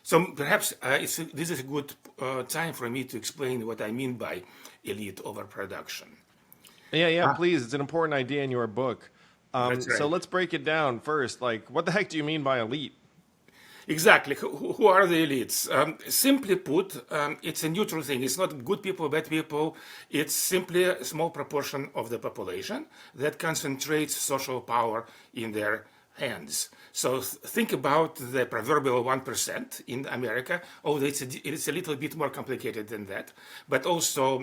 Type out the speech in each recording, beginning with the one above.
So perhaps this is a good time for me to explain what I mean by elite overproduction. Yeah, please. It's an important idea in your book. That's So right. let's break it down first. Like, what the heck do you mean by elite? Exactly. Who are the elites? Simply put, it's a neutral thing. It's not good people, bad people. It's simply a small proportion of the population that concentrates social power in their hands. So think about the proverbial 1% in America. Although it's a little bit more complicated than that. But also,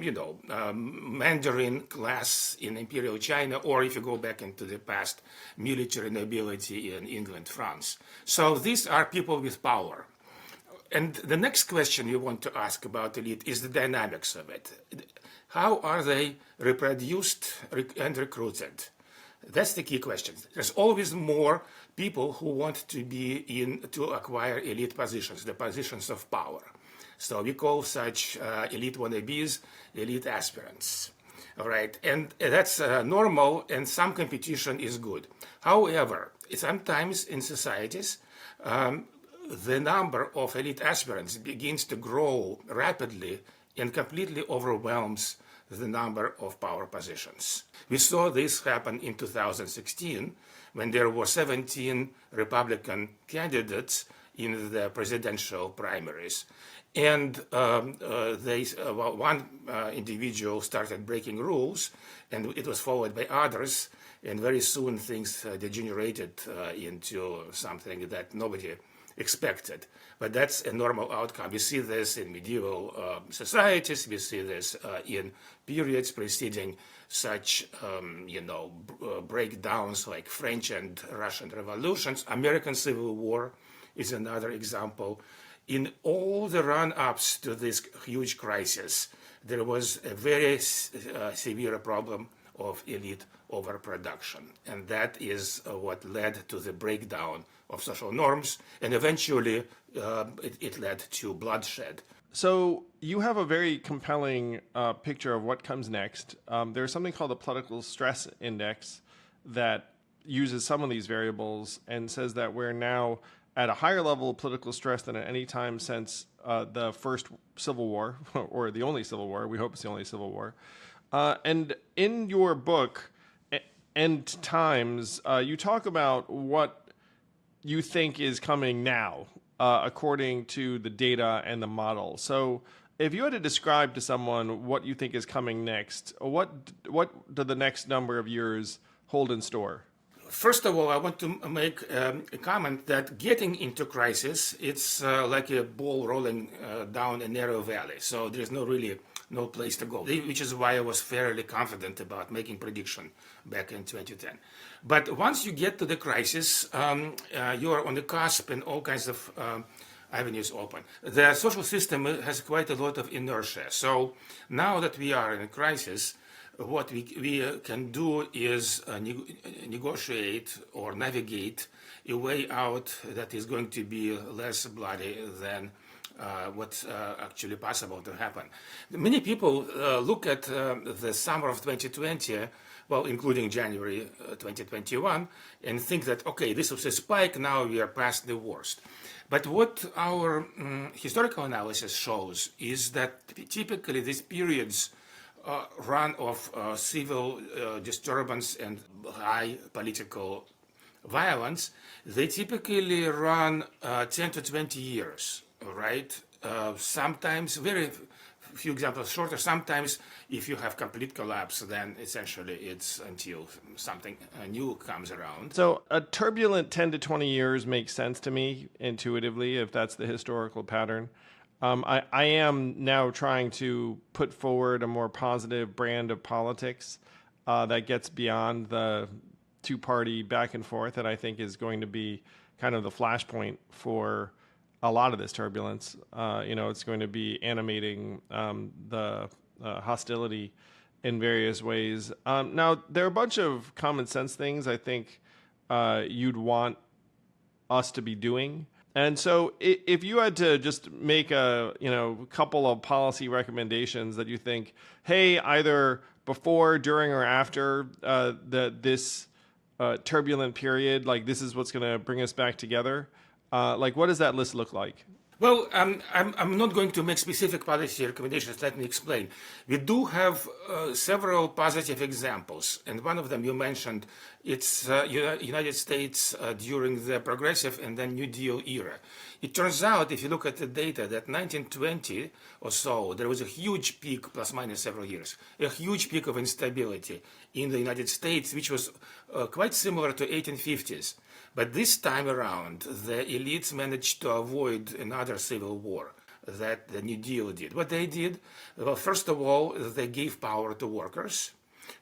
Mandarin class in Imperial China, or if you go back into the past, military nobility in England, France. So these are people with power. And the next question you want to ask about elite is the dynamics of it. How are they reproduced and recruited? That's the key question. There's always more people who want to be to acquire elite positions, the positions of power. So we call such elite wannabes elite aspirants. All right, and that's normal, and some competition is good. However, sometimes in societies, the number of elite aspirants begins to grow rapidly and completely overwhelms the number of power positions. We saw this happen in 2016 when there were 17 Republican candidates in the presidential primaries. And one individual started breaking rules, and it was followed by others. And very soon things degenerated into something that nobody expected. But that's a normal outcome. We see this in medieval societies. We see this in periods preceding such, breakdowns like French and Russian revolutions. American Civil War is another example. In all the run-ups to this huge crisis, there was a very severe problem of elite overproduction. And that is what led to the breakdown of social norms, and eventually it led to bloodshed. So you have a very compelling picture of what comes next. There's something called the political stress index that uses some of these variables and says that we're now at a higher level of political stress than at any time since the first Civil War, or the only Civil War. We hope it's the only Civil War. And in your book, End Times, you talk about what you think is coming now, according to the data and the model. So if you had to describe to someone what you think is coming next, what do the next number of years hold in store? First of all, I want to make a comment that getting into crisis, it's like a ball rolling down a narrow valley. So there's no place to go, which is why I was fairly confident about making prediction back in 2010. But once you get to the crisis, you are on the cusp and all kinds of avenues open. The social system has quite a lot of inertia. So now that we are in a crisis, what we can do is negotiate or navigate a way out that is going to be less bloody than what's actually possible to happen. Many people look at the summer of 2020, well, including January 2021, and think that, okay, this was a spike, now we are past the worst. But what our historical analysis shows is that typically these periods run of civil disturbance and high political violence, they typically run 10 to 20 years, right? Sometimes, very few examples shorter. Sometimes, if you have complete collapse, then essentially it's until something new comes around. So a turbulent 10 to 20 years makes sense to me intuitively, if that's the historical pattern. I am now trying to put forward a more positive brand of politics that gets beyond the two-party back and forth that I think is going to be kind of the flashpoint for a lot of this turbulence. It's going to be animating the hostility in various ways. Now, there are a bunch of common sense things I think you'd want us to be doing. And so if you had to just make a couple of policy recommendations that you think, hey, either before, during, or after this turbulent period, like this is what's going to bring us back together, like what does that list look like? Well, I'm not going to make specific policy recommendations. Let me explain. We do have several positive examples, and one of them you mentioned. It's United States during the Progressive and then New Deal era. It turns out, if you look at the data, that 1920 or so, there was a huge peak, plus minus several years, a huge peak of instability in the United States, which was quite similar to 1850s. But this time around, the elites managed to avoid another civil war that the New Deal did. What they did, well, first of all, they gave power to workers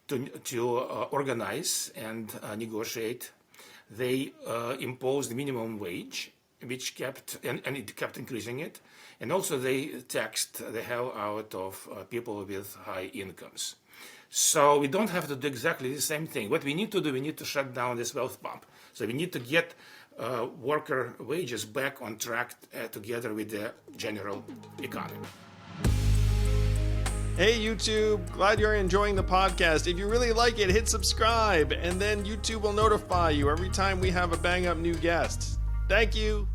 to organize and negotiate. They imposed minimum wage, which kept, and it kept increasing it. And also they taxed the hell out of people with high incomes. So we don't have to do exactly the same thing. What we need to do, we need to shut down this wealth pump. So we need to get worker wages back on track together with the general economy. Hey YouTube, glad you're enjoying the podcast. If you really like it, hit subscribe, and then YouTube will notify you every time we have a bang up new guest. Thank you.